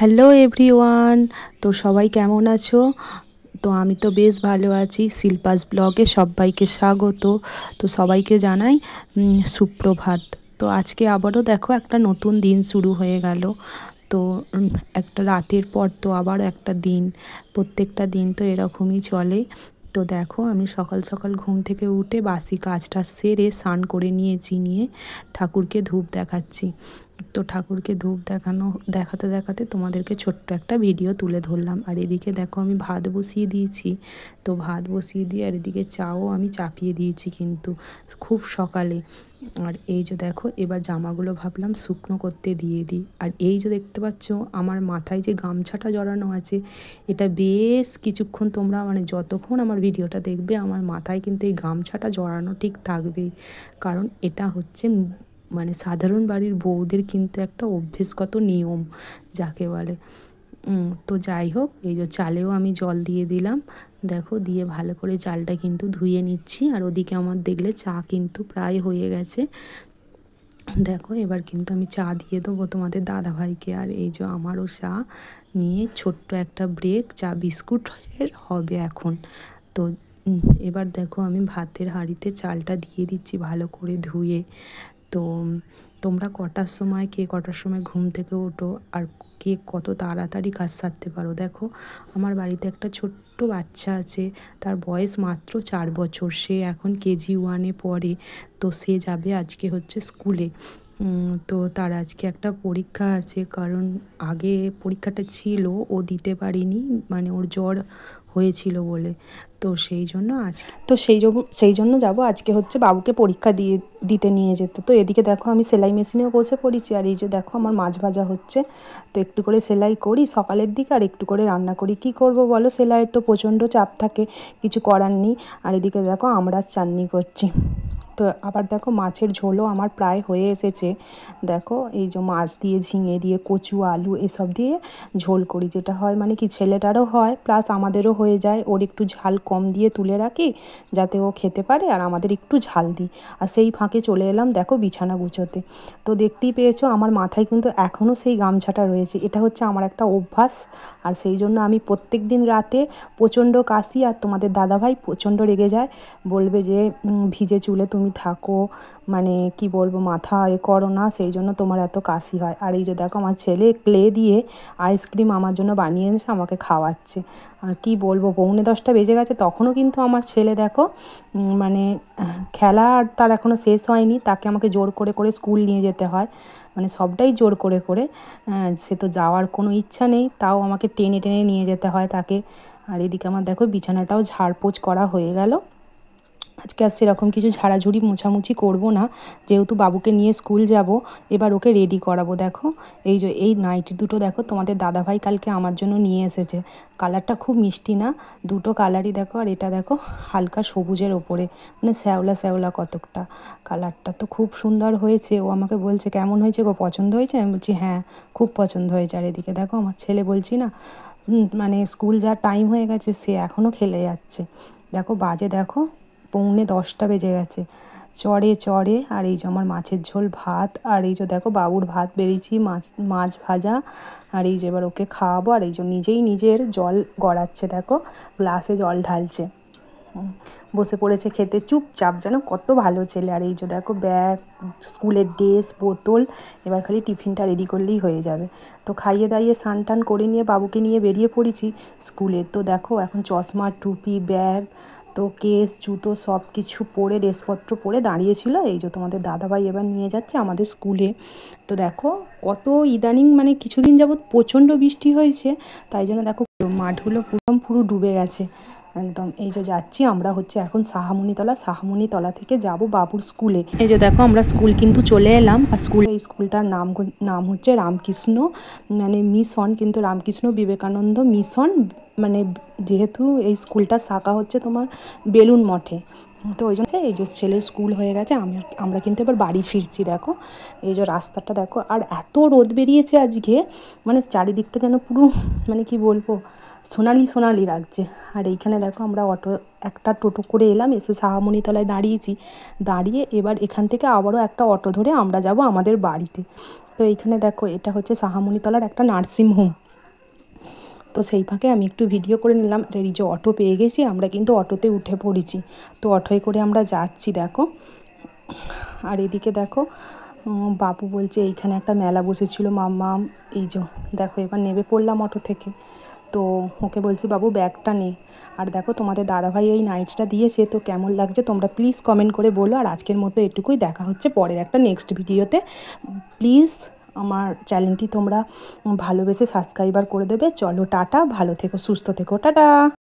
Hello everyone. তো সবাই কেমন আছো? তো আমি তো বেশ ভালো আছি। শিল্পাস ব্লগে সবাইকে স্বাগত। তো সবাইকে জানাই সুপ্রভাত। তো আজকে আবারও দেখো একটা নতুন দিন শুরু হয়ে গেল। তো একটা রাতের পর তো আবার একটা দিন, প্রত্যেকটা দিন তো এরকমই চলে। তো দেখো আমি সকাল সকাল ঘুম থেকে উঠে বাসি কাজটা সেরে স্নান করে নিয়েছি, নিয়ে ঠাকুরকে ধূপ দেখাচ্ছি। তো ঠাকুরকে ধূপ দেখাতে দেখাতে তোমাদেরকে ছোট্ট একটা ভিডিও তুলে ধরলাম। আর এদিকে দেখো আমি ভাত বসিয়ে দিয়েছি। তো ভাত বসিয়ে দিয়ে আর এদিকে চাও আমি চাপিয়ে দিয়েছি কিন্তু খুব সকালে। আর এই যে দেখো এবার জামাগুলো ভাবলাম শুকনো করতে দিয়ে দিই। আর এই যে দেখতে পাচ্ছ আমার মাথায় যে গামছাটা জড়ানো আছে, এটা বেশ কিছুক্ষণ তোমরা যতক্ষণ আমার ভিডিওটা দেখবে আমার মাথায় কিন্তু এই গামছাটা জড়ানো ঠিক থাকবেই। কারণ এটা হচ্ছে সাধারণ বাড়ির বউদের কিন্তু একটা অভ্যেসগত নিয়ম যাকে বলে। তো যাই হোক, এই যে চালেও আমি জল দিয়ে দিলাম, দেখো দিয়ে ভালো করে চালটা কিন্তু ধুয়ে নিচ্ছি। আর ওদিকে আমার দেখলে চা কিন্তু প্রায় হয়ে গেছে। দেখো এবার কিন্তু আমি চা দিয়ে দেবো তোমাদের দাদাভাইকে। আর এই যে আমারও চা নিয়ে ছোট্ট একটা ব্রেক, চা বিস্কুটের হবে এখন। তো এবার দেখো আমি ভাতের হাঁড়িতে চালটা দিয়ে দিচ্ছি ভালো করে ধুয়ে। তো তোমরা কটার সময়, কে কটার সময় ঘুম থেকে ওঠো আর কে কত তাড়াতাড়ি কাজ সারতে পারো? দেখো আমার বাড়িতে একটা ছোট্ট বাচ্চা আছে, তার বয়স মাত্র 4 বছর, সে এখন KG 1-এ পড়ে। তো সে যাবে আজকে হচ্ছে স্কুলে। তো তার আজকে একটা পরীক্ষা আছে, কারণ আগে পরীক্ষাটা ছিল ও দিতে পারিনি, ওর জ্বর হয়েছিল বলে। তো সেই জন্য যাব আজকে হচ্ছে বাবুকে পরীক্ষা দিতে নিয়ে যেতে। তো এদিকে দেখো আমি সেলাই মেশিনেও বসে পড়েছি। আর এই যে দেখো আমার মাছ ভাজা হচ্ছে। তো একটু করে সেলাই করি সকালের দিকে আর একটু করে রান্না করি। কি করব বলো, সেলাইয়ের তো প্রচণ্ড চাপ থাকে, কিছু করার নেই। আর এদিকে দেখো আমরা চাটনি করছি। তো আবার দেখো মাছের ঝোলও আমার প্রায় হয়ে এসেছে। দেখো এই যে মাছ দিয়ে, ঝিঙে দিয়ে, কচু, আলু এসব দিয়ে ঝোল করি, যেটা হয় কি ছেলেটারও হয় প্লাস আমাদেরও হয়ে যায়। ওর একটু ঝাল কম দিয়ে তুলে রাখি যাতে ও খেতে পারে, আর আমাদের একটু ঝাল দিই। আর সেই ফাঁকে চলে এলাম দেখো বিছানা গুছোতে। তো দেখতেই পেয়েছো আমার মাথায় কিন্তু এখনও সেই গামছাটা রয়েছে। এটা হচ্ছে আমার একটা অভ্যাস। আর সেই জন্য আমি প্রত্যেক দিন রাতে প্রচণ্ড কাশি, আর তোমাদের দাদাভাই প্রচণ্ড রেগে যায়, বলবে যে ভিজে চুলে তুমি থাকো, কি বলবো, মাথা করো না, সেই জন্য তোমার এত কাশি হয়। আর এই যে দেখো আমার ছেলে ক্লে দিয়ে আইসক্রিম আমার জন্য বানিয়ে এনেছে, আমাকে খাওয়াচ্ছে। আর কি বলবো, 9:45 বেজে গেছে তখনও কিন্তু আমার ছেলে দেখো খেলা আর তার এখনও শেষ হয়নি, তাকে আমাকে জোর করে করে স্কুল নিয়ে যেতে হয়, সবটাই জোর করে করে। সে তো যাওয়ার কোনো ইচ্ছা নেই, তাও আমাকে টেনে টেনে নিয়ে যেতে হয় তাকে। আর এদিকে আমার দেখো বিছানাটাও ঝাড়পোছ করা হয়ে গেল। আজকে আর সেরকম কিছু ঝাড়াঝুড়ি মোছামুছি করব না, যেহেতু বাবুকে নিয়ে স্কুল যাব। এবার ওকে রেডি করাবো। দেখো এই নাইটি দুটো দেখো তোমাদের দাদাভাই কালকে আমার জন্য নিয়ে এসেছে। কালারটা খুব মিষ্টি না, দুটো কালারই দেখো। আর এটা দেখো হালকা সবুজের ওপরে, শ্যাওলা শ্যাওলা কতকটা কালারটা, তো খুব সুন্দর হয়েছে। ও আমাকে বলছে কেমন হয়েছে গো, পছন্দ হয়েছে? আমি বলছি হ্যাঁ খুব পছন্দ হয়েছে। আর এদিকে দেখো আমার ছেলে বলছি না, স্কুল যাওয়ার টাইম হয়ে গেছে, সে এখনও খেলে যাচ্ছে। দেখো বাজে দেখো 9:45 বেজে গেছে, চড়ে চড়ে। আর এই যে আমার মাছের ঝোল ভাত, আর এই যে দেখো বাবুর ভাত বেরিয়েছি, মাছ ভাজা। আর এই যে এবার ওকে খাওয়াবো। আর এই যে নিজের জল গড়াচ্ছে, দেখো গ্লাসে জল ঢালছে, বসে পড়েছে খেতে চুপচাপ, যেন কত ভালো ছেলে। আর এই যে দেখো ব্যাগ, স্কুলের ড্রেস, বোতল, এবার খালি টিফিনটা রেডি করলেই হয়ে যাবে। তো খাইয়ে দাইয়ে স্নান টান করে নিয়ে বাবুকে নিয়ে বেরিয়ে পড়েছি স্কুলে। তো দেখো এখন চশমা, টুপি, ব্যাগ, তো কেস, জুতো সব কিছু পরে, ড্রেসপত্র পরে দাঁড়িয়েছিল। এই যে তোমাদের দাদাভাই এবার নিয়ে যাচ্ছে আমাদের স্কুলে। তো দেখো কত ইদানিং কিছুদিন যাবৎ প্রচণ্ড বৃষ্টি হয়েছে, তাই জন্য দেখো মাঠগুলো পুরো ডুবে গেছে একদম। এই যে যাচ্ছি আমরা হচ্ছে এখন সাহামণিতলা থেকে যাব বাবুর স্কুলে। এই যে দেখো আমরা স্কুল কিন্তু চলে এলাম। আর এই স্কুলটার নাম হচ্ছে রামকৃষ্ণ মিশন, কিন্তু রামকৃষ্ণ বিবেকানন্দ মিশন, যেহেতু এই স্কুলটার শাখা হচ্ছে তোমার বেলুন মঠে। তো ওই জন্য এই যে ছেলের স্কুল হয়ে গেছে, আমরা কিন্তু এবার বাড়ি ফিরছি। দেখো এই যে রাস্তাটা দেখো, আর এত রোদ বেরিয়েছে আজকে, চারিদিকটা যেন পুরো কি বলবো, সোনালি সোনালি লাগছে। আর এইখানে দেখো আমরা একটা টোটো করে এলাম, এসে সাহামণিতলায় দাঁড়িয়ে এবার এখান থেকে আবারও একটা অটো ধরে আমরা যাব আমাদের বাড়িতে। তো এইখানে দেখো এটা হচ্ছে সাহামণিতলার একটা নার্সিং হোম। তো সেই ফাঁকে আমি একটু ভিডিও করে নিলাম। এই যে অটো পেয়ে গেছি, আমরা কিন্তু অটোতে উঠে পড়েছি। তো অটোয় করে আমরা যাচ্ছি দেখো। আর এদিকে দেখো বাবু বলছে এইখানে একটা মেলা বসেছিল মাম্মাম, এই যে দেখো এবার নেমে পড়লাম অটো থেকে। তো ওকে বলছি বাবু ব্যাগটা নে। আর দেখো তোমাদের দাদাভাই এই নাইটিটা দিয়েছে, তো কেমন লাগছে তোমরা প্লিজ কমেন্ট করে বলো। আর আজকের মতো এটুকুই, দেখা হচ্ছে পরের একটা নেক্সট ভিডিওতে। প্লিজ আমার চ্যানেলটি তোমরা ভালোবেসে সাবস্ক্রাইবার করে দেবে। চলো টাটা, ভালো থেকো, সুস্থ থেকো, টাটা।